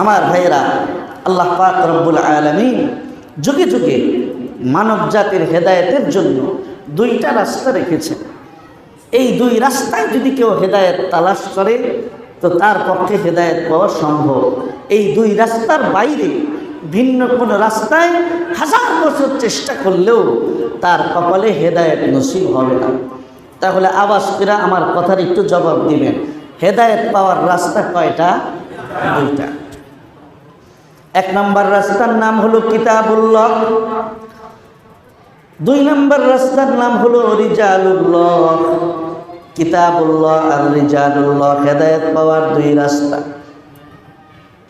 আমার ভাইয়েরা, আল্লাহ পাক রব্বুল আলামিন যুগে যুগে মানব জাতির হেদায়েতের জন্য দুইটা রাস্তা রেখেছেন। এই দুই রাস্তায় যদি কেউ হেদায়েত তালাশ করে তো তার পক্ষে হেদায়েত পাওয়া সম্ভব। এই দুই রাস্তার বাইরে ভিন্ন কোনো রাস্তায় হাজার বছর চেষ্টা করলেও তার কপালে হেদায়েত নসিব হবে না। তাহলে আওয়াজ করে আমার কথার একটু জবাব দিবেন, হেদায়েত পাওয়ার রাস্তা কয়টা? দুইটা। এক নম্বর রাস্তার নাম হলো কিতাবুল্লাহ, দুই নম্বর রাস্তার নাম হলো রিজালুল্লাহ। কিতাবুল্লাহ আর রিজালুল্লাহ হেদায়েত পাওয়ার দুই রাস্তা।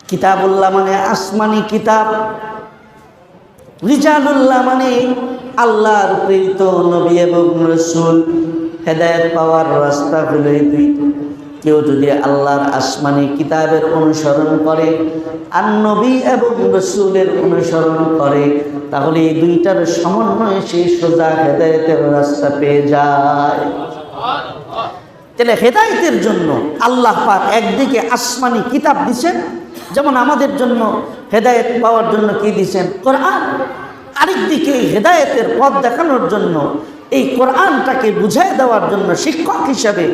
কিতাবুল্লাহ মানে আসমানি কিতাব, রিজালুল্লাহ মানে আল্লাহর প্রেরিত নবী এবং রাসূল। হেদায়েত পাওয়ার রাস্তা হলো এই দুইটা। কেউ যদি আল্লাহর আসমানি কিতাবের অনুসরণ করে আর নবী এবং রাসূলের অনুসরণ করে তাহলে এই দুইটার সমন্বয়ে সেই সোজা হেদায়েতের রাস্তা পেয়ে যায়। তাহলে হেদায়েতের জন্য আল্লাহ পাক একদিকে আসমানি কিতাব দিয়েছেন, যেমন আমাদের জন্য হেদায়েত পাওয়ার জন্য কি দিয়েছেন? কোরআন। আরেকদিকে হেদায়েতের পথ দেখানোর জন্য এই কোরআনটাকে বুঝাই দেওয়ার জন্য শিক্ষক হিসাবে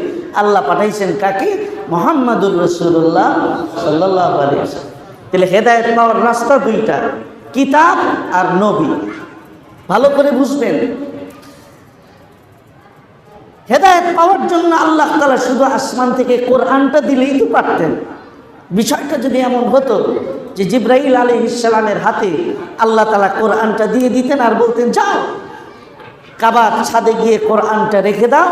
আল্লাহ পাঠাইছেন কাকে? মুহাম্মাদুর রাসূলুল্লাহ সাল্লাল্লাহু আলাইহি ওয়াসাল্লাম। তাহলে হেদায়েত পাওয়ার রাস্তা দুইটা, কিতাব আর নবী। ভালো করে বুঝবেন, হেদায়েত পাওয়ার জন্য আল্লাহ তাআলা শুধু আসমান থেকে কোরআনটা দিলেই তো পারতেন। বিষয়টা যদি এমন হতো যে জিবরাইল আলাইহিস সালামের হাতে আল্লাহ তাআলা কোরআনটা দিয়ে দিতেন আর বলতেন যাও কাবার ছাদে গিয়ে কোরআনটা রেখে দাও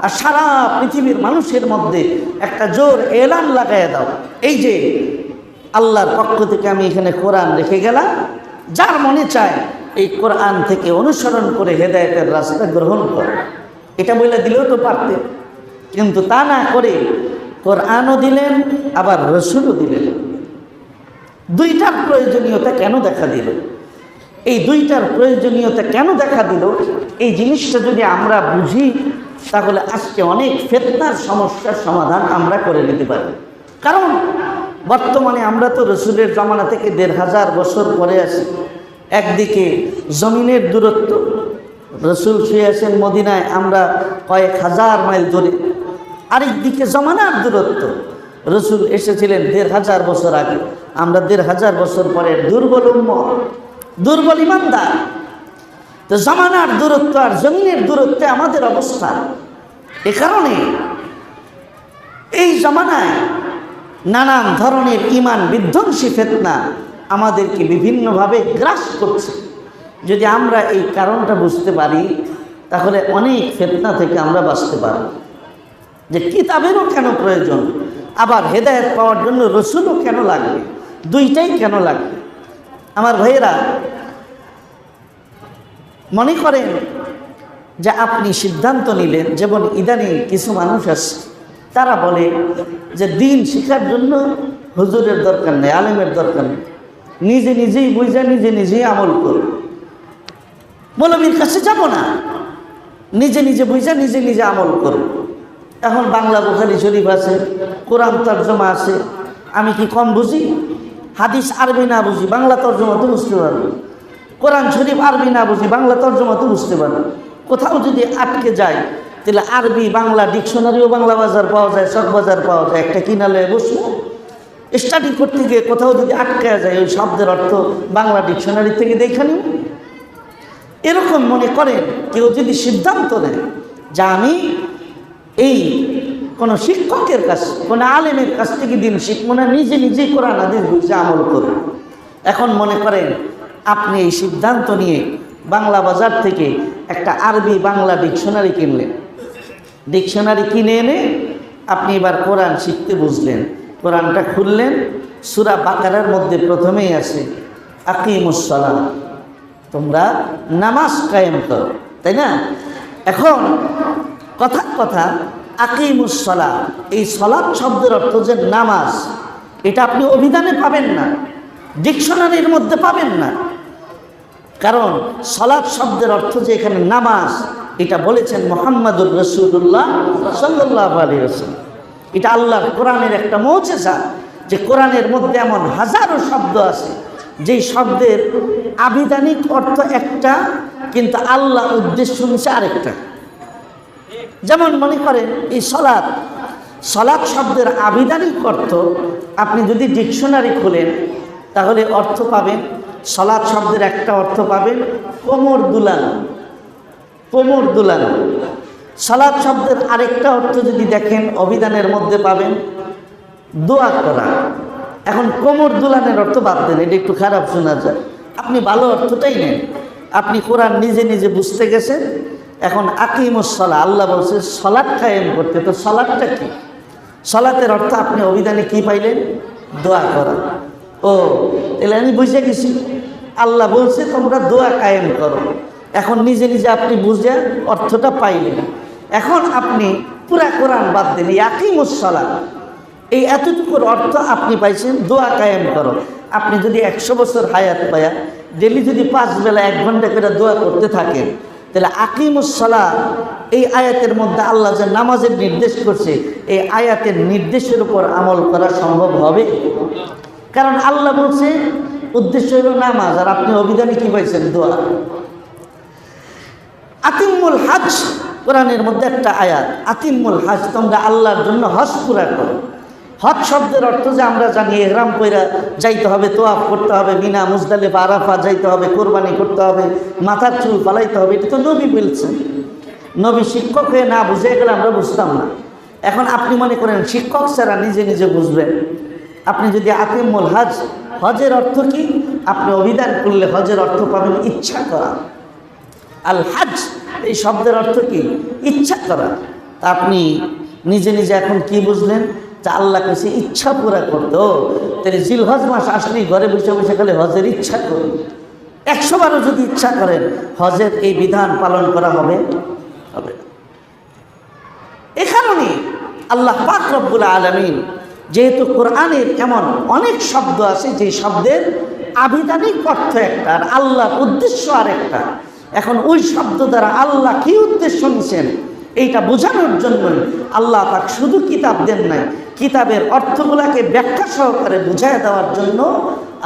আর সারা পৃথিবীর মানুষের মধ্যে একটা জোর এলান লাগাইয়া দাও, এই যে আল্লাহর পক্ষ থেকে আমি এখানে কোরআন রেখে গেলাম, যার মনে চায় এই কোরআন থেকে অনুসরণ করে হেদায়েতের রাস্তা গ্রহণ করে। এটা বলে দিলেও তো পারতেন, কিন্তু তা না করে কোরআনও দিলেন আবার রাসূলও দিলেন। দুইটার প্রয়োজনীয়তা কেন দেখা দিল? এই দুইটার প্রয়োজনীয়তা কেন দেখা দিল, এই জিনিসটা যদি আমরা বুঝি তাহলে আজকে অনেক ফিতনার সমস্যার সমাধান আমরা করে নিতে পারি। কারণ বর্তমানে আমরা তো রাসূলের জামানা থেকে ১৫০০ বছর পরে আছি। একদিকে জমিনের দূরত্ব, রাসূল শুয়ে আছেন মদিনায়, আমরা কয়েক হাজার মাইল দূরে। আরেকদিকে জমানার দূরত্ব, রাসূল এসেছিলেন ১৫০০ বছর আগে, আমরা ১৫০০ বছর পরে দুর্বল উম্মত, দুর্বল ইমানদার। তো জমানার দূরত্ব আর জমিনের দূরত্বে আমাদের অবস্থা। এ কারণে এই জমানায় নানান ধরনের ইমান বিধ্বংসী ফিতনা আমাদেরকে বিভিন্নভাবে গ্রাস করছে। যদি আমরা এই কারণটা বুঝতে পারি তাহলে অনেক ফিতনা থেকে আমরা বাঁচতে পারি। যে কিতাবেরও কেন প্রয়োজন, আবার হেদায়েত পাওয়ার জন্য রাসূলও কেন লাগবে, দুইটাই কেন লাগবে। আমার ভাইয়েরা, মনে করেন যে আপনি সিদ্ধান্ত নিলেন, যেমন ইদানিং কিছু মানুষ আছে তারা বলে যে দিন শেখার জন্য হুজুরের দরকার নেই, আলেমের দরকার নেই, নিজে নিজেই বুঝা নিজে নিজেই আমল করব, মৌলবীর কাছে যাব না, নিজে নিজে বুঝা নিজে নিজে আমল করব। এখন বাংলা বুখারী শরীফ আছে, কোরআন তর্জমা আছে, আমি কি কম বুঝি? হাদিস আরবি না বুঝি, বাংলা তর্জমা তো বুঝতে পারবো। কোরআন শরীফ আরবি না বুঝি, বাংলা তর্জমা তো বুঝতে পারবো। কোথাও যদি আটকে যায় তাহলে আরবি বাংলা ডিকশনারিও বাংলা বাজার পাওয়া যায়, শখ বাজার পাওয়া যায়, একটা কিনালে বসবো স্টাডি করতে গিয়ে কোথাও যদি আটকে যায় ওই শব্দের অর্থ বাংলা ডিকশনারি থেকে দেখে নিব। এরকম মনে করেন কেউ যদি সিদ্ধান্ত নেয় যে আমি এই কোনো শিক্ষকের কাছ, কোনো আলেমের কাছ থেকে দিন শিখবো না, নিজে নিজেই কোরআন হাদিস বুঝে আমল করব। এখন মনে করেন আপনি এই সিদ্ধান্ত নিয়ে বাংলা বাজার থেকে একটা আরবি বাংলা ডিকশনারি কিনলেন, ডিকশনারি কিনে এনে আপনি এবার কোরআন শিখতে বুঝলেন, কোরআনটা খুললেন, সূরা বাকারার মধ্যে প্রথমেই আছে আকিমুস সালাত, তোমরা নামাজ কায়েম করো, তাই না? এখন কথা আকিমুস সালাত, এই সালাত শব্দের অর্থ যে নামাজ, এটা আপনি অভিধানে পাবেন না, ডিকশনারির মধ্যে পাবেন না। কারণ সালাত শব্দের অর্থ যে এখানে নামাজ, এটা বলেছেন মুহাম্মাদুর রাসূলুল্লাহ সাল্লাল্লাহু আলাইহি ওয়াসাল্লাম। এটা আল্লাহর কোরআনের একটা মুজিজা যে কোরআনের মধ্যে এমন হাজারো শব্দ আছে যেই শব্দের আবিধানিক অর্থ একটা, কিন্তু আল্লাহ উদ্দেশ্য নিচ্ছে আরেকটা। যেমন মনে করেন এই সলাৎ, সলাৎ শব্দের আবিধানিক অর্থ আপনি যদি ডিকশনারি খোলেন তাহলে অর্থ পাবেন, সলাৎ শব্দের একটা অর্থ পাবেন কোমর দুলানো, কোমর দুলানো। সলাৎ শব্দের আরেকটা অর্থ যদি দেখেন অভিধানের মধ্যে পাবেন দোয়া করা। এখন কোমর দুলানের অর্থ বাদ দেন, এটা একটু খারাপ শোনা যায়, আপনি ভালো অর্থটাই নেন। আপনি কোরআন নিজে নিজে বুঝতে গেছেন। এখন আকিমুস সালাহ, আল্লাহ বলছে সলাৎ কায়েম করতে, তো সলাৎটা কি? সলাতের অর্থ আপনি অভিধানে কি পাইলেন? দোয়া করা। ও তাহলে আমি বুঝে গেছি, আল্লাহ বলছে তোমরা দোয়া কায়েম করো। এখন নিজে নিজে আপনি বুঝে অর্থটা পাইলেন। এখন আপনি পুরা কোরআন বাদ দেন, এই আকিমুস সালাহ এই এতটুকুর অর্থ আপনি পাইছেন দোয়া কায়েম করো। আপনি যদি 100 বছর হায়াত পায়া ডেলি যদি 5 বেলা 1 ঘন্টা করে দোয়া করতে থাকেন, তাহলে আকিমুস সালাহ এই আয়াতের মধ্যে আল্লাহ যে নামাজের নির্দেশ করছে, এই আয়াতের নির্দেশের উপর আমল করা সম্ভব হবে? কারণ আল্লাহ বলছে উদ্দেশ্য হলো নামাজ, আর আপনি অভিধানে কি পাইছেন? দোয়া। আতিমুল হজ, কোরআনের মধ্যে একটা আয়াত, আতিমুল হজ, তোমরা আল্লাহর জন্য হজ পুরা করো। হজ শব্দের অর্থ যে আমরা জানি ইহরাম কইরা যাইতে হবে, তোয়াফ করতে হবে, মিনা মুজদালিফা আরাফা যাইতে হবে, কোরবানি করতে হবে, মাথার চুল ফালাইতে হবে, এটা তো নবী বলছেন। নবী শিক্ষক হয়ে না বুঝে গেলে আমরা বুঝতাম না। এখন আপনি মনে করেন শিক্ষক ছাড়া নিজে নিজে বুঝবেন। আপনি যদি আতিমুল হজ, হজের অর্থ কি আপনি অভিধান করলে হজের অর্থ পাবেন ইচ্ছা করা। আল হজ এই শব্দের অর্থ কি? ইচ্ছা করা। তা আপনি নিজে নিজে এখন কি বুঝলেন? তা আল্লাহ কাছে ইচ্ছা পুরা করতো। তাহলে জিলহজ মাস আসলেই ঘরে বসে বসে খালি হজের ইচ্ছা করুন। 100 বারও যদি ইচ্ছা করেন হজের এই বিধান পালন করা হবে হবে। এ কারণে আল্লাহ পাক রব্বুল আলামিন, যেহেতু কোরআনের এমন অনেক শব্দ আছে যে শব্দের আবিধানিক অর্থ একটা আর আল্লাহর উদ্দেশ্য আরেকটা, এখন ওই শব্দ দ্বারা আল্লাহ কি উদ্দেশ্য নিছেন এইটা বোঝানোর জন্যই আল্লাহ পাক শুধু কিতাব দেন নাই, কিতাবের অর্থগুলাকে ব্যাখ্যা সহকারে বুঝায় দেওয়ার জন্য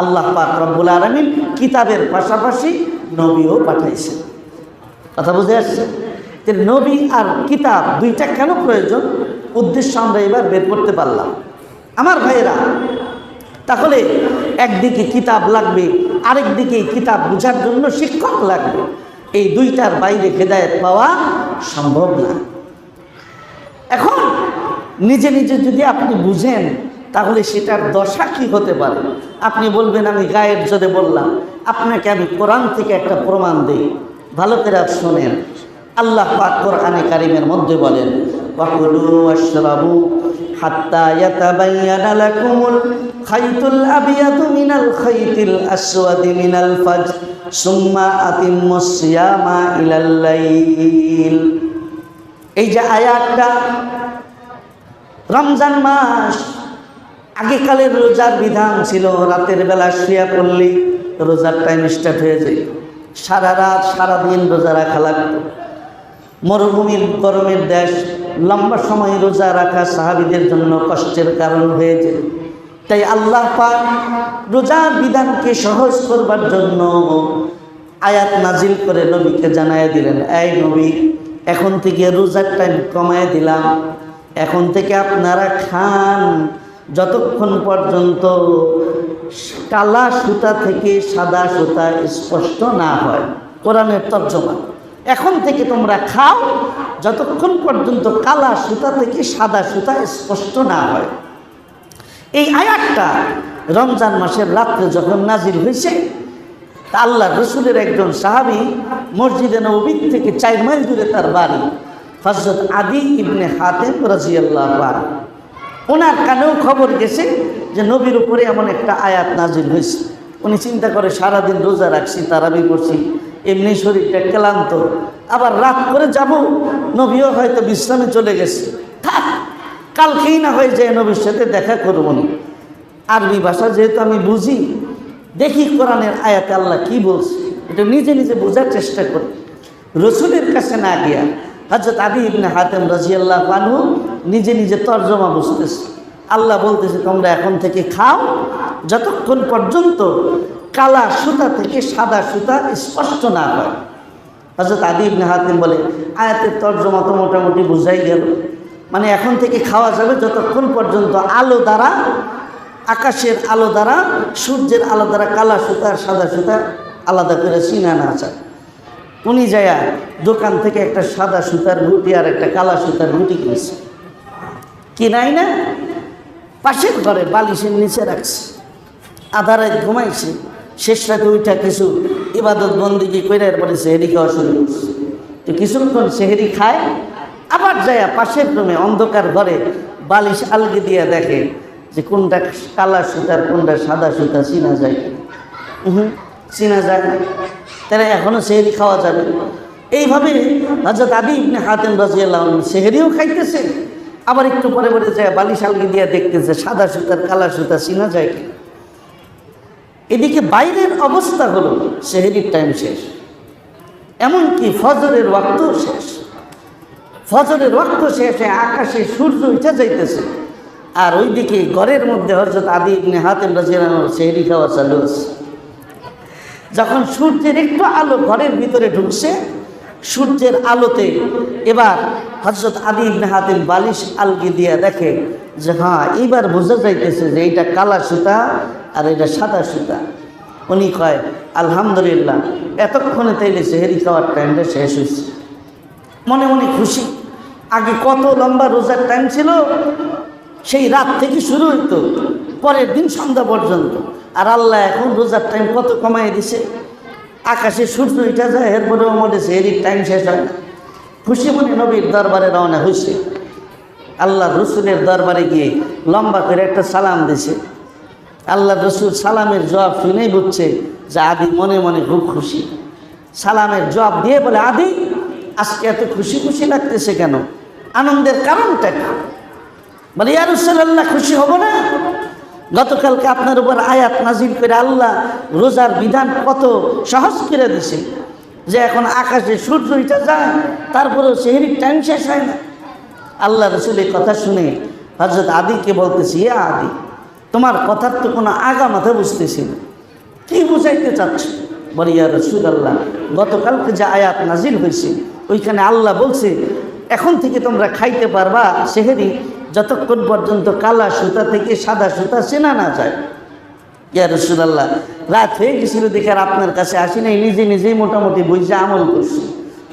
আল্লাহ পাক রব্বুল আলামিন কিতাবের পাশাপাশি নবীও পাঠাইছেন। কথা বুঝে আসছে? নবী আর কিতাব দুইটা কেন প্রয়োজন, উদ্দেশ্য আমরা এবার বের করতে পারলাম। আমার ভাইয়েরা, তাহলে একদিকে কিতাব লাগবে, আরেক দিকে কিতাব বোঝার জন্য শিক্ষক লাগবে। এই দুইটার বাইরে হেদায়েত পাওয়া সম্ভব না। এখন নিজে নিজে যদি আপনি বুঝেন তাহলে সেটার দশা কি হতে পারে? আপনি বলবেন আমি গায়ের জোরে বললাম, আপনাকে আমি কোরআন থেকে একটা প্রমাণ দিই, ভালো করে শোনেন। আল্লাহ পাক কোরআনে কারিমের মধ্যে বলেন, ওয়াকুলু ওয়াশরাবু হাত্তা ইয়াতাবায়্যানা লাকুমুল খাইতুল আবিয়াদু মিনাল খাইতিল আসওয়াদি মিনাল ফাজর সুম্মা আতিম্মুস সিয়ামা ইলাল লাইল। এই যে আয়াতটা, রমজান মাস আগেকালের রোজার বিধান ছিল রাতের বেলা শুয়ে পড়লে রোজার টাইম স্টার্ট হয়ে যায়, সারা রাত সারাদিন রোজা রাখা লাগতো। মরুভূমির গরমের দেশ, লম্বা সময় রোজা রাখা সাহাবীদের জন্য কষ্টের কারণ হয়ে যায়। তাই আল্লাহ পাক রোজার বিধানকে সহজ করবার জন্য আয়াত নাজিল করে নবীকে জানায় দিলেন, এই নবী, এখন থেকে রোজার টাইম কমায় দিলাম, এখন থেকে আপনারা খান যতক্ষণ পর্যন্ত কালা সুতা থেকে সাদা সুতা স্পষ্ট না হয়। কোরআনের তর্জমা, এখন থেকে তোমরা খাও যতক্ষণ পর্যন্ত কালা সুতা থেকে সাদা সুতা স্পষ্ট না হয়। এই আয়াতটা রমজান মাসের রাত্রে যখন নাজিল হয়েছে, তা আল্লাহ রসুলের একজন সাহাবী মসজিদে নববী থেকে 4 মাইল দূরে তার বাড়ি, হযরত আদি ইবনে হাতেম রাদিয়াল্লাহু আনহু, ওনার কানেও খবর গেছে যে নবীর উপরে এমন একটা আয়াত নাজিল হয়েছে। উনি চিন্তা করে সারাদিন রোজা রাখছি, তারাবি করছি, এমনি শরীরটা ক্লান্ত, আবার রাত করে যাব, নবীও হয়তো বিশ্রামে চলে গেছে, থাক কালকেই না হয়ে যায় নবীর সাথে দেখা করব না। আরবি ভাষা যেহেতু আমি বুঝি, দেখি কোরআনের আয়াতে আল্লাহ কি বলছে, এটা নিজে নিজে বোঝার চেষ্টা করি। রসুলের কাছে না গিয়া হযরত আদি ইবনে হাতেম রাদিয়াল্লাহু আনহু নিজে নিজে তর্জমা বুঝতেছে। আল্লাহ বলতেছে তোমরা এখন থেকে খাও যতক্ষণ পর্যন্ত কালা সুতা থেকে সাদা সুতা স্পষ্ট না হয়। হযরত আদী ইবনে হাতিম বলে আয়াতের তর্জমা তো মোটামুটি বুঝাই গেল, মানে এখন থেকে খাওয়া যাবে যতক্ষণ পর্যন্ত আলো দ্বারা, আকাশের আলো দ্বারা, সূর্যের আলো দ্বারা কালা সুতা আর সাদা সুতা আলাদা করে চিনা না যায়। উনি যায়া দোকান থেকে একটা সাদা সুতার ঘুঁটি আর একটা কালা সুতার ঘুঁটি কিনছে, কিনাই না পাশের ঘরে বালিশের নিচে রাখছে, আধা রাত ঘুমাইছে, শেষ রাতে উঠা কিছু ইবাদত বন্দিগি করে এরপরে সেহেরি খাওয়া শুরু করছে। তো কিছুক্ষণ সেহেরি খায়, আবার যায় পাশের রুমে অন্ধকার ঘরে বালিশ আলগি দিয়ে দেখে যে কোনটা কালা সুতার কোনটা সাদা সুতা চিনা যায়, চিনা যায় না, তাহলে এখনও সেহেরি খাওয়া যাবে। এইভাবে হযরত আদী ইবনে হাতিম রাদিয়াল্লাহু আনহু সেহেরিও খাইতেছে, আবার একটু পরে পরে যায় বালিশ আলগি দিয়ে দেখতেছে সাদা সুতার কালা সুতা চিনা যায় কি। এদিকে বাইরের অবস্থা হলো সেহেরির টাইম শেষ, এমনকি ফজরের ওয়াক্ত শেষ। ফজরের ওয়াক্ত শেষে আকাশে সূর্য উঠে যাইতেছে, আর ওইদিকে ঘরের মধ্যে হযরত আদী ইবনে হাতিম রাদিয়াল্লাহু আনহু সেহেরি খাওয়া চালু আছে। যখন সূর্যের একটু আলো ঘরের ভিতরে ঢুকছে, সূর্যের আলোতে এবার হযরত আদী ইবনে হাতিম বালিশ আলগি দিয়ে দেখে যে হ্যাঁ এইবার বোঝা যাইতেছে যে এইটা কালা সুতা আর এটা সাদা সুতা। উনি কয় আলহামদুলিল্লাহ, এতক্ষণে তাইলে সেহেরি খাওয়ার টাইমটা শেষ হয়েছে। মনে মনে খুশি, আগে কত লম্বা রোজার টাইম ছিল, সেই রাত থেকে শুরু হইতো পরের দিন সন্ধ্যা পর্যন্ত, আর আল্লাহ এখন রোজার টাইম কত কমাই দিছে। আকাশে সূর্য উঠা যায়, এরপরেও মনে সেহেরির টাইম শেষ হয় না। খুশি মনে নবীর দরবারে রওনা হয়েছে। আল্লাহ রসুলের দরবারে গিয়ে লম্বা করে একটা সালাম দিছে। আল্লাহ রসুল সালামের জবাব শুনেই বুঝছে যে আদী মনে মনে খুব খুশি। সালামের জবাব দিয়ে বলে আদী আজকে এত খুশি খুশি লাগতেছে কেন, আনন্দের কারণটা কি? বলে ইয়া রাসূলুল্লাহ খুশি হব না? গতকালকে আপনার উপর আয়াত নাজিল করে আল্লাহ রোজার বিধান কত সহজ করে দিছে যে এখন আকাশে সূর্য উঠে যায় তারপরেও সেহরির টাইম শেষ হয় না। আল্লাহ রসুলের কথা শুনে হযরত আদীকে বলতেছি, ইয়া আদী তোমার কথার তো কোনো আগা মাথা বুঝতেছি না, কী বুঝাইতে চাচ্ছ? বলে ইয়া রাসূলুল্লাহ গতকালকে যে আয়াত নাজিল হয়েছে ওইখানে আল্লাহ বলছে এখন থেকে তোমরা খাইতে পারবা সেহরি যতক্ষণ পর্যন্ত কালা সুতা থেকে সাদা সুতা চেনা না যায়। ইয়া রাসূলুল্লাহ রাত হয়ে গেছিল দেখে আর আপনার কাছে আসি নাই, নিজে নিজেই মোটামুটি বুঝে আমল করছি,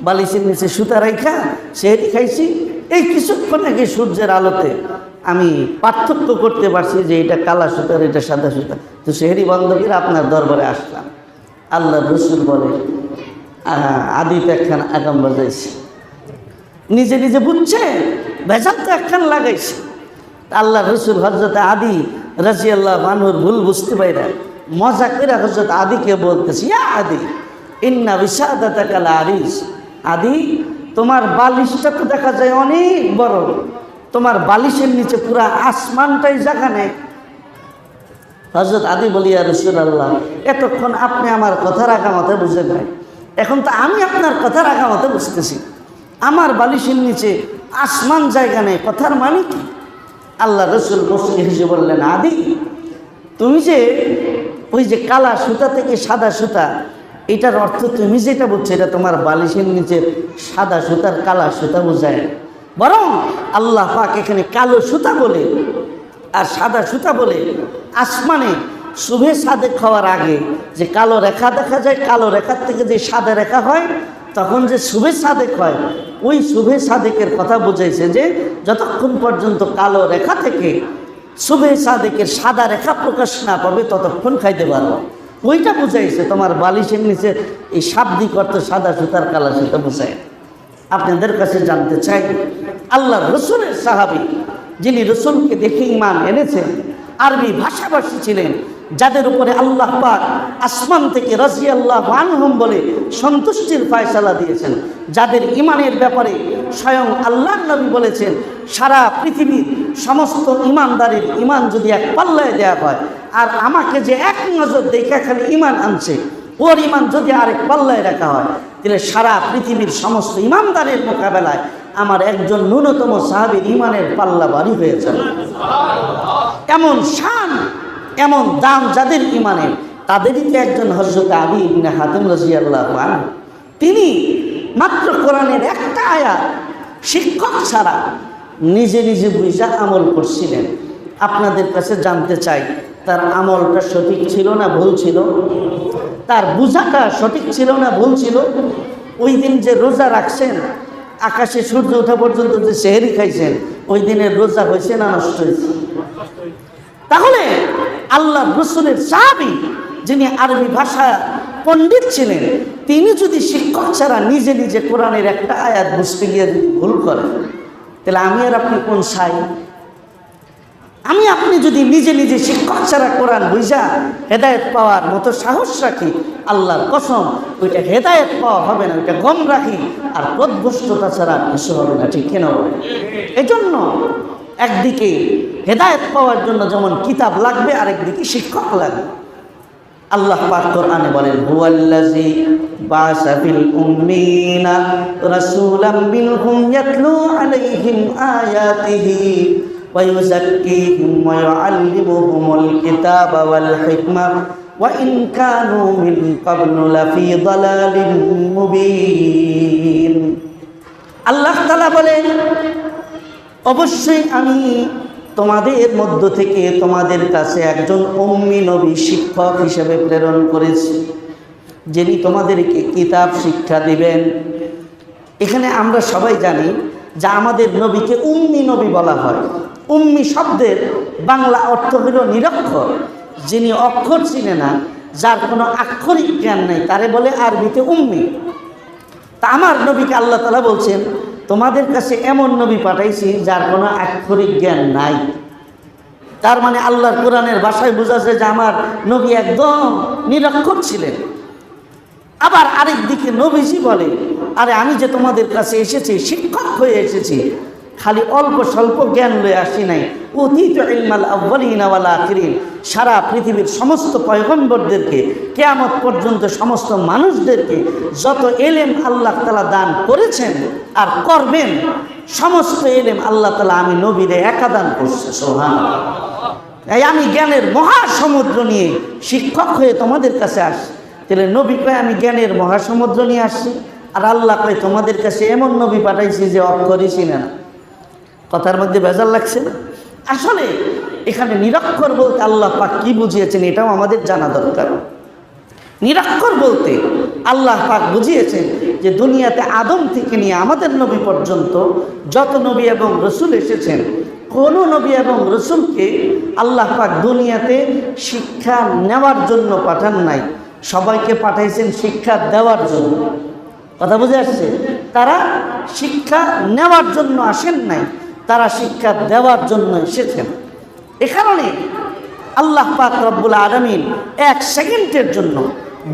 বালিশের নিচে সুতা রাইখা সেহরি খাইছি। এই কিছুক্ষণ আগে সূর্যের আলোতে আমি পার্থক্য করতে পারছি যে এটা কালা সুতার এটা সাদা সুতা, তো সেহরি বন্ধ করে আপনার দরবারে আসলাম। আল্লাহ রসুল বলে আদী তো একখান আগাম বাজাইছে, নিজে নিজে বুঝছে ভেজাল তো একখান লাগাইছে। আল্লাহ রসুল হযরত আদী রাদিয়াল্লাহু আনহুর ভুল বুঝতে পাইরা মজা করে হযরত আদীকে বলতেছি, ইয়া আদী ইন্না বিসাদাতাকা লারিস, আদী তোমার বালিশটা তো দেখা যায় অনেক বড়, তোমার বালিশের নিচে পুরা আসমানটাই জায়গা নেই। হযরত আদী বলি ইয়া রাসূলুল্লাহ এতক্ষণ আপনি আমার কথার আগামাতে বুঝে নাই, এখন তো আমি আপনার কথার আগামাতে বুঝতেছি, আমার বালিশের নিচে আসমান জায়গা নেই, কথার মানে কি? আল্লাহ রসুল মুস্কি হেসে বললেন, আদী তুমি যে ওই যে কালা সুতা থেকে সাদা সুতা, এটার অর্থ তুমি যেটা বুঝছো এটা তোমার বালিশের নিচে সাদা সুতার কালা সুতা বোঝায়, বরং আল্লাহ পাক এখানে কালো সুতা বলে আর সাদা সুতা বলে আসমানে শুভে সাদেক হওয়ার আগে যে কালো রেখা দেখা যায়, কালো রেখার থেকে যে সাদা রেখা হয় তখন যে শুভে সাদেক হয়, ওই শুভে সাদেকের কথা বুঝাইছে যে যতক্ষণ পর্যন্ত কালো রেখা থেকে শুভে সাদেকের সাদা রেখা প্রকাশ না পাবে ততক্ষণ খাইতে পারবো, ওইটা বুঝাইছে। তোমার বালিশের নিচে এই শাব্দিক অর্থ সাদা সুতার কালা সুতা বুঝায়। আপনাদের কাছে জানতে চাই আল্লাহ রসুলের সাহাবী যিনি রসুলকে দেখে ঈমান এনেছেন, আরবি ভাষাভাষী ছিলেন, যাদের উপরে আল্লাহ পাক আসমান থেকে রাদিয়াল্লাহু আনহুম বলে সন্তুষ্টির ফয়সালা দিয়েছেন, যাদের ঈমানের ব্যাপারে স্বয়ং আল্লাহর নবী বলেছেন সারা পৃথিবীর সমস্ত ঈমানদারের ঈমান যদি এক পাল্লায় দেওয়া হয় আর আমাকে যে এক নজর দেখে খালি ঈমান আনছে ওর ঈমান যদি আরেক পাল্লায় রাখা হয় তাহলে সারা পৃথিবীর সমস্ত ঈমানদারের মোকাবেলায় আমার একজন ন্যূনতম সাহাবীর ঈমানের পাল্লা ভারী হয়ে যাবে। এমন শান, এমন দাম যাদের ঈমানের, তাদেরই তো একজন হযরত আলী ইবনে হাতিম রাদিয়াল্লাহু আনহু। তিনি মাত্র কোরআনের একটা আয়াত শিক্ষক ছাড়া নিজে নিজে বুঝা আমল করছিলেন। আপনাদের কাছে জানতে চাই, তার আমলটা সঠিক ছিল না ভুল ছিল? তার বুঝাটা সঠিক ছিল না ভুল ছিল? ওই দিন যে রোজা রাখছেন, আকাশে সূর্য ওঠা পর্যন্ত যে সেহরি খাইছেন, ওই দিনের রোজা হয়েছে না নষ্ট হয়েছে? তাহলে আল্লাহ রসুলের সাহাবী, যিনি আরবি ভাষা পণ্ডিত ছিলেন, তিনি যদি শিক্ষক ছাড়া নিজে নিজে কোরআনের একটা আয়াত বুঝতে গিয়ে যদি ভুল করেন, তাহলে আমি আর আপনি কোন সাই? আমি আপনি যদি নিজে নিজে শিক্ষক ছাড়া কোরআন বুঝা হেদায়েত পাওয়ার মতো সাহস রাখি, আল্লাহর কসম ওইটা হেদায়েত পাওয়া হবে না, ওইটা গম রাখি আর পথভ্রষ্টতা ছাড়া কিছু হবে না। ঠিক কেন? এজন্য একদিকে হেদায়েত পাওয়ার জন্য যেমন কিতাব লাগবে, আরেকদিকে শিক্ষক লাগবে। আল্লাহ পাক কোরআনে বলেন, হুয়াল্লাযী বা'সা ফিল উম্মিনা রাসূলাম মিনহুম ইয়াতলু আলাইহিম আয়াতিহি ওয়া ইউযাক্কিহিম ওয়া ইউআল্লিমুহুমুল কিতাবা ওয়াল হিকমা ওয়া ইন কানু মিন ক্বাবলু লাফি দালালিন মুবিন। আল্লাহ তাআলা বলেন, অবশ্যই আমি তোমাদের মধ্য থেকে তোমাদের কাছে একজন উম্মি নবী শিক্ষক হিসেবে প্রেরণ করেছি, যিনি তোমাদেরকে কিতাব শিক্ষা দিবেন। এখানে আমরা সবাই জানি যে আমাদের নবীকে উম্মি নবী বলা হয়। উম্মি শব্দের বাংলা অর্থ হল নিরক্ষর, যিনি অক্ষর চিনে না, যার কোনো আক্ষরিক জ্ঞান নেই, তারে বলে আরবিতে উম্মি। তা আমার নবীকে আল্লাহ তাআলা বলছেন, তোমাদের কাছে এমন নবী পাঠাইছি যার কোনো আক্ষরিক জ্ঞান নাই। তার মানে আল্লাহর কোরআনের ভাষায় বোঝাচ্ছে যে আমার নবী একদম নিরক্ষর ছিলেন। আবার আরেক দিকে নবীজি বলে, আরে আমি যে তোমাদের কাছে এসেছি শিক্ষক হয়ে এসেছি, খালি অল্প স্বল্প জ্ঞান লয়ে আসি নাই। অতীত ইলমাল আউয়ালিনা ওয়াল আখিরিন, সারা পৃথিবীর সমস্ত পয়গম্বরদেরকে কিয়ামত পর্যন্ত সমস্ত মানুষদেরকে যত এলেম আল্লাহ তাআলা দান করেছেন আর করবেন, সমস্ত এলেম আল্লাহ তাআলা আমি নবীরে একা দান করছে। সুবহানাল্লাহ। তাই আমি জ্ঞানের মহাসমুদ্র নিয়ে শিক্ষক হয়ে তোমাদের কাছে আসি। তাহলে নবী কয় আমি জ্ঞানের মহাসমুদ্র নিয়ে আসছি, আর আল্লাহ কয় তোমাদের কাছে এমন নবী পাঠাইছি যে অক্ষরই চিনে না। কথার মধ্যে ভেজাল লাগছে না? আসলে এখানে নিরক্ষর বলতে আল্লাহ পাক কি বুঝিয়েছেন এটাও আমাদের জানা দরকার। নিরক্ষর বলতে আল্লাহ পাক বুঝিয়েছেন যে দুনিয়াতে আদম থেকে নিয়ে আমাদের নবী পর্যন্ত যত নবী এবং রসুল এসেছেন, কোনো নবী এবং রসুলকে আল্লাহ পাক দুনিয়াতে শিক্ষা নেওয়ার জন্য পাঠান নাই, সবাইকে পাঠাইছেন শিক্ষা দেওয়ার জন্য। কথা বুঝে আসছে? তারা শিক্ষা নেওয়ার জন্য আসেন নাই, তারা শিক্ষা দেওয়ার জন্য এসেছেন। এ কারণে আল্লাহ পাক রব্বুল আলামিন এক সেকেন্ডের জন্য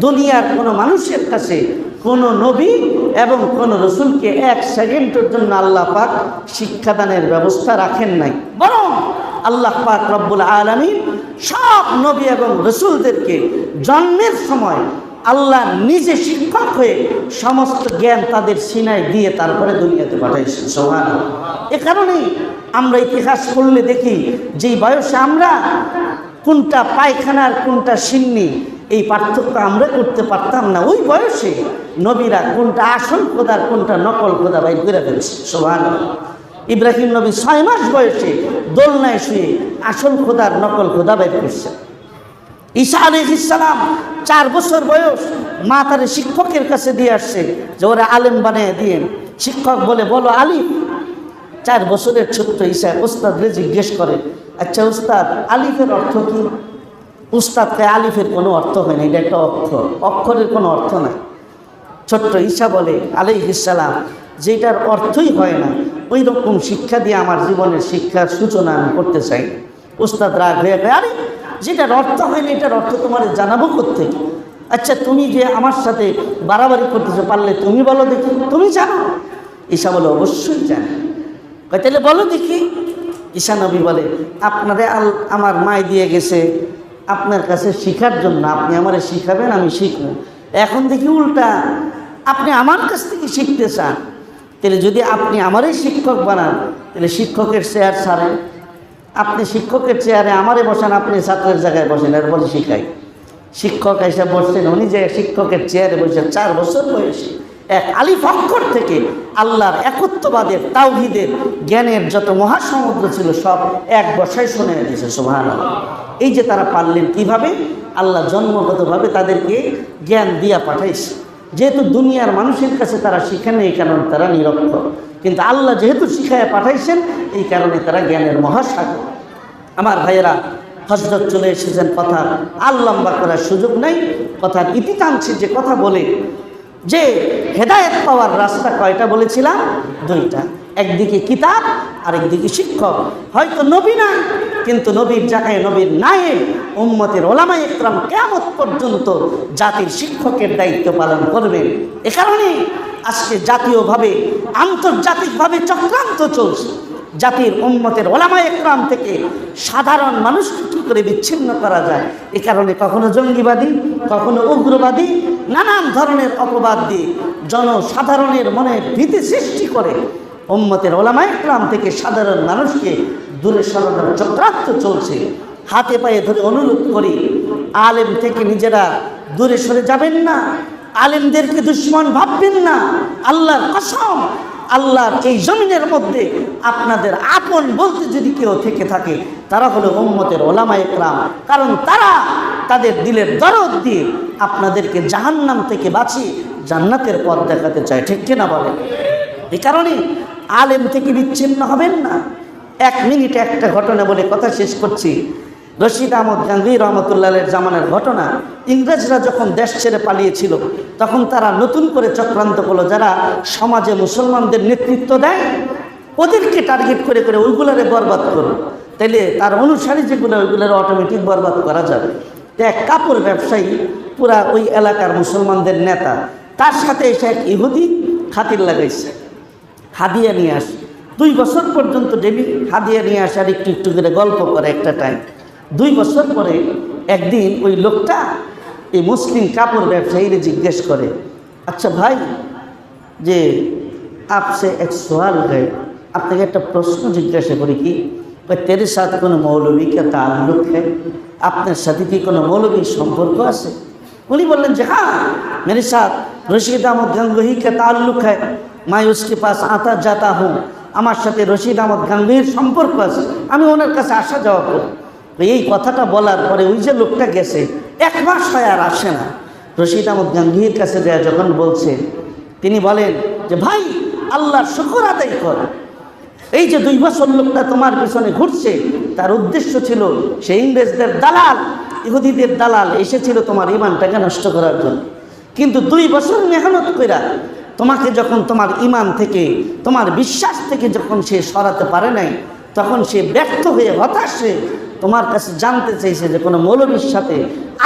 দুনিয়ার কোনো মানুষের কাছে কোনো নবী এবং কোনো রসুলকে এক সেকেন্ডের জন্য আল্লাহ পাক শিক্ষাদানের ব্যবস্থা রাখেন নাই, বরং আল্লাহ পাক রব্বুল আলামিন সব নবী এবং রসুলদেরকে জন্মের সময় আল্লাহ নিজে শিক্ষক হয়ে সমস্ত জ্ঞান তাদের সিনায় দিয়ে তারপরে দুনিয়াতে পাঠাইছেন। সুবহানাল্লাহ। এ কারণেই আমরা ইতিহাস পড়লে দেখি যেই বয়সে আমরা কোনটা পায়খানার কোনটা সিন্নি এই পার্থক্য আমরা করতে পারতাম না, ওই বয়সে নবীরা কোনটা আসল খোদার কোনটা নকল খোদা বাইর করে ফেলছে। সুবহানাল্লাহ। ইব্রাহিম নবী 6 মাস বয়সে দোলনায় শুয়ে আসল খোদার নকল খোদা বাইর করছে। ঈসা আলাইহিস সালাম 4 বছর বয়স, মা তার শিক্ষকের কাছে দিয়ে আসছে যে ওরা আলেম বানিয়ে দিয়ে। শিক্ষক বলে, বলো আলিফ। 4 বছরের ছোট্ট ঈসা উস্তাদরে জিজ্ঞেস করে, আচ্ছা উস্তাদ আলিফের অর্থ কি? উস্তাদ কে আলিফের কোনো অর্থ হয় না, এটা একটা অক্ষর, অক্ষরের কোনো অর্থ নাই। ছোট্ট ঈসা বলে আলাইহিস সালাম, যেটার অর্থই হয় না ওই রকম শিক্ষা দিয়ে আমার জীবনের শিক্ষার সূচনা আমি করতে চাই। উস্তাদ রাগ হয়ে গেছে, আরে যেটার অর্থ হয়নি এটার অর্থ তোমার জানাবো কোত্থেকে? আচ্ছা তুমি যে আমার সাথে বাড়াবাড়ি করতেছো, পারলে তুমি বলো দেখি, তুমি জানো? ঈসা বলে অবশ্যই জানি। তাহলে বলো দেখি। ঈসা নবী বলে, আপনারে আমার মায় দিয়ে গেছে আপনার কাছে শিখার জন্য, আপনি আমারে শিখাবেন, আমি শিখব। এখন দেখি উল্টা আপনি আমার কাছ থেকে শিখতে চান, তাহলে যদি আপনি আমারই শিক্ষক বানান, তাহলে শিক্ষকের চেয়ার ছাড়েন, আপনি শিক্ষকের চেয়ারে আমারে বসান, আপনি ছাত্রের জায়গায় বসেন, এরপরে শিখাই। শিক্ষক এসে বসছেন, উনি যে শিক্ষকের চেয়ারে বসে 4 বছর বয়সে এক আলিফ অক্ষর থেকে আল্লাহর একত্ববাদের, তাওহীদের, জ্ঞানের যত মহাসমুদ্র ছিল সব এক বসায় শুনে দিয়েছে। সুবহানাল্লাহ। এই যে তারা পারলেন কিভাবে? আল্লাহ জন্মগতভাবে তাদেরকে জ্ঞান দিয়া পাঠাইছে। যেহেতু দুনিয়ার মানুষের কাছে তারা শিখেন, এই কারণে তারা নিরক্ষর, কিন্তু আল্লাহ যেহেতু শিখায় পাঠাইছেন, এই কারণে তারা জ্ঞানের মহাসাগর। আমার ভাইয়েরা, হযরত চলে এসেছেন, কথা আর লম্বা করার সুযোগ নাই। কথার ইতি টানছি যে কথা বলে যে হেদায়েত পাওয়ার রাস্তা কয়টা বলেছিলাম? 2টা। একদিকে কিতাব, আরেকদিকে শিক্ষক। হয়তো নবী নাই, কিন্তু নবীর জায়গায় নবীর নায়েব উম্মতের ওলামায়ে ইকরাম কিয়ামত পর্যন্ত জাতির শিক্ষকের দায়িত্ব পালন করবেন। এ কারণে আজকে জাতীয়ভাবে, আন্তর্জাতিকভাবে চক্রান্ত চলছে জাতির উম্মতের ওলামায়ে ইকরাম থেকে সাধারণ মানুষকে কী করে বিচ্ছিন্ন করা যায়। এ কারণে কখনো জঙ্গিবাদী, কখনো উগ্রবাদী, নানান ধরনের অপবাদ দিয়ে জনসাধারণের মনে ভীতি সৃষ্টি করে উম্মতের ওলামায়ে ইকরাম থেকে সাধারণ মানুষকে দূরে সরানোর চক্রান্ত চলছে। হাতে পায়ে ধরে অনুরোধ করি, আলেম থেকে নিজেরা দূরে সরে যাবেন না, আলেমদেরকে দুশ্মন ভাববেন না। আল্লাহর কসম, আল্লাহর এই জমিনের মধ্যে আপনাদের আপন বলতে যদি কেউ থেকে থাকে, তারা হলো উম্মতের ওলামায়ে ইকরাম। কারণ তারা তাদের দিলের দরদ দিয়ে আপনাদেরকে জাহান্নাম থেকে বাঁচিয়ে জান্নাতের পথ দেখাতে চায়। ঠিক কিনা বলেন? এই কারণে আলেম থেকে বিচ্ছিন্ন হবেন না। 1 মিনিটে একটা ঘটনা বলে কথা শেষ করছি। রশিদ আহমদ গাঙ্গুহি রহমতুল্লাহের জামানার ঘটনা। ইংরেজরা যখন দেশ ছেড়ে পালিয়েছিল, তখন তারা নতুন করে চক্রান্ত করলো, যারা সমাজে মুসলমানদের নেতৃত্ব দেয় ওদেরকে টার্গেট করে করে ওইগুলারে বরবাদ করো, তাইলে তার অনুসারী যেগুলো ওইগুলোর অটোমেটিক বরবাদ করা যাবে। এক কাপড় ব্যবসায়ী, পুরা ওই এলাকার মুসলমানদের নেতা, তার সাথে এসে এক ইহুদি খাতির লাগাইছে, হাদিয়া নিয়ে আসে। 2 বছর পর্যন্ত ডেলি হাদিয়া নিয়ে আসে আর একটু একটু করে গল্প করে একটা টাইম। 2 বছর পরে একদিন ওই লোকটা এই মুসলিম কাপড় ব্যবসায়ীরে জিজ্ঞেস করে, আচ্ছা ভাই, যে আপসে এক সওয়াল है, আপনাকে একটা প্রশ্ন জিজ্ঞাসা করি কি, তেরে সাথে কোনো মৌলবী কে তাল্লুক है, আপনার সাথে কি কোনো মৌলবীর সম্পর্ক আছে? উনি বললেন যে হ্যাঁ, मेरे साथ রশিদ আহমদ গাঙ্গুহি কে তাল্লুক है, मैं उसके पास आता जाता हूँ। আমার সাথে রশিদ আহমদ গাঙ্গুহির সম্পর্ক আছে, আমি ওনার কাছে আসা যাওয়া করি। এই কথাটা বলার পরে ওই যে লোকটা গেছে, 1 মাস হয় আর আসে না। রশিদ আহমদ গাঙ্গুহির কাছে যায় যখন বলছে, তিনি বলেন যে ভাই, আল্লাহর শুকর আদায় কর, এই যে 2 বছর লোকটা তোমার পিছনে ঘুরছে, তার উদ্দেশ্য ছিল সেই ইংরেজদের দালাল, ইহুদিদের দালাল এসেছিল তোমার ইমানটাকে নষ্ট করার জন্য। কিন্তু 2 বছর মেহনত কইরা তোমাকে যখন তোমার ইমান থেকে, তোমার বিশ্বাস থেকে যখন সে সরাতে পারে নাই, তখন সে ব্যর্থ হয়ে হতাশ হয়ে তোমার কাছে জানতে চাইছে যে কোনো মৌলবীর সাথে,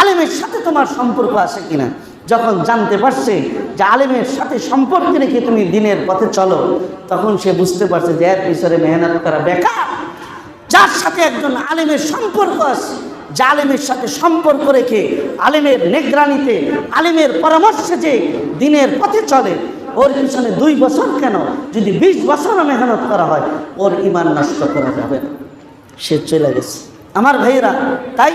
আলেমের সাথে তোমার সম্পর্ক আছে কিনা। যখন জানতে পারছে যে আলেমের সাথে সম্পর্ক রেখে তুমি দিনের পথে চলো, তখন সে বুঝতে পারছে যে এর পিছনে মেহনত করা বেকার। যার সাথে একজন আলেমের সম্পর্ক আছে, যে আলেমের সাথে সম্পর্ক রেখে আলেমের নিগরানিতে, আলেমের পরামর্শে যে দিনের পথে চলে, ওর পিছনে 2 বছর কেন, যদি 20 বছরও মেহনত করা হয়, ওর ইমান নষ্ট করা যাবে না। সে চলে গেছে। আমার ভাইয়েরা, তাই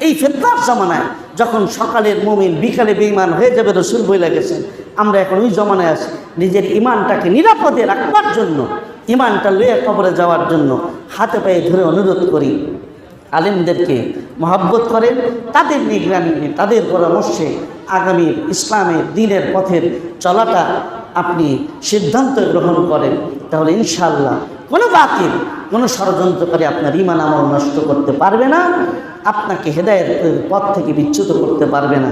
এই ফিতনার জামানায় যখন সকালের মুমিন বিকালে বেঈমান হয়ে যাবে, রাসূল বলে গেছেন, আমরা এখন ওই জামানায় আছি। নিজের ইমানটাকে নিরাপদে রাখবার জন্য, ইমানটা লইয়া কবরে যাওয়ার জন্য হাতে পায়ে ধরে অনুরোধ করি, আলেমদেরকে মহব্বত করেন, তাদের নিগরানি, তাদের পরামর্শে আগামীর ইসলামের দ্বীনের পথের চলাটা আপনি সিদ্ধান্ত গ্রহণ করেন, তাহলে ইনশাআল্লাহ কোনো বাতিল, কোনো ষড়যন্ত্রকারী আপনার ঈমান আমল নষ্ট করতে পারবে না, আপনাকে হেদায়েতের পথ থেকে বিচ্যুত করতে পারবে না।